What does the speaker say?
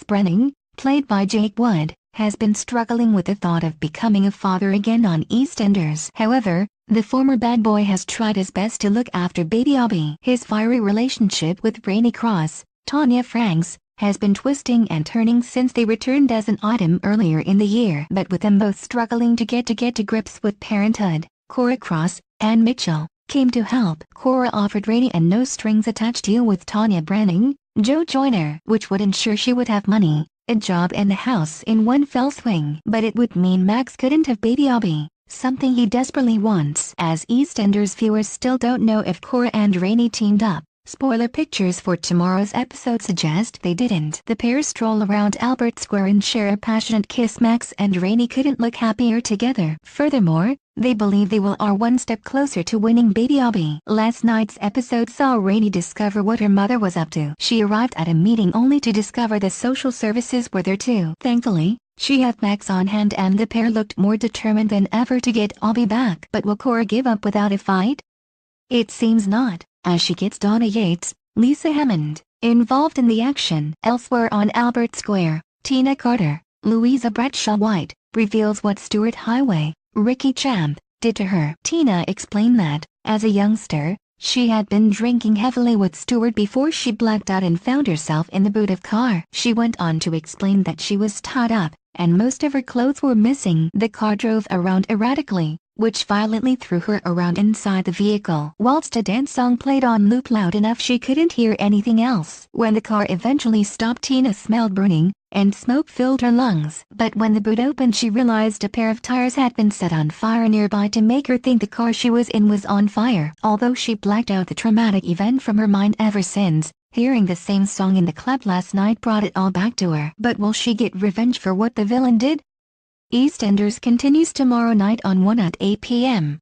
Branning, played by Jake Wood, has been struggling with the thought of becoming a father again on EastEnders. However, the former bad boy has tried his best to look after baby Abby. His fiery relationship with Rainie Cross, Tanya Franks, has been twisting and turning since they returned as an item earlier in the year. But with them both struggling to get to grips with parenthood, Cora Cross and Mitchell came to help. Cora offered Rainie a no-strings-attached deal with Tanya Branning, Joe Joyner, which would ensure she would have money, a job and a house in one fell swing. But it would mean Max couldn't have baby Abby, something he desperately wants. As EastEnders viewers still don't know if Cora and Rainie teamed up, spoiler pictures for tomorrow's episode suggest they didn't. The pair stroll around Albert Square and share a passionate kiss. Max and Rainie couldn't look happier together. Furthermore, they believe they are one step closer to winning baby Abby. Last night's episode saw Rainie discover what her mother was up to. She arrived at a meeting only to discover the social services were there too. Thankfully, she had Max on hand and the pair looked more determined than ever to get Abby back. But will Cora give up without a fight? It seems not, as she gets Donna Yates, Lisa Hammond, involved in the action. Elsewhere on Albert Square, Tina Carter, Louisa Bradshaw White, reveals what Stuart Highway, Ricky Champ, did to her. Tina explained that, as a youngster, she had been drinking heavily with Stuart before she blacked out and found herself in the boot of car. She went on to explain that she was tied up, and most of her clothes were missing. The car drove around erratically, which violently threw her around inside the vehicle. Whilst a dance song played on loop loud enough she couldn't hear anything else. When the car eventually stopped, Tina smelled burning, and smoke filled her lungs. But when the boot opened, she realized a pair of tires had been set on fire nearby to make her think the car she was in was on fire. Although she blacked out the traumatic event from her mind ever since, hearing the same song in the club last night brought it all back to her. But will she get revenge for what the villain did? EastEnders continues tomorrow night on 1 at 8 p.m.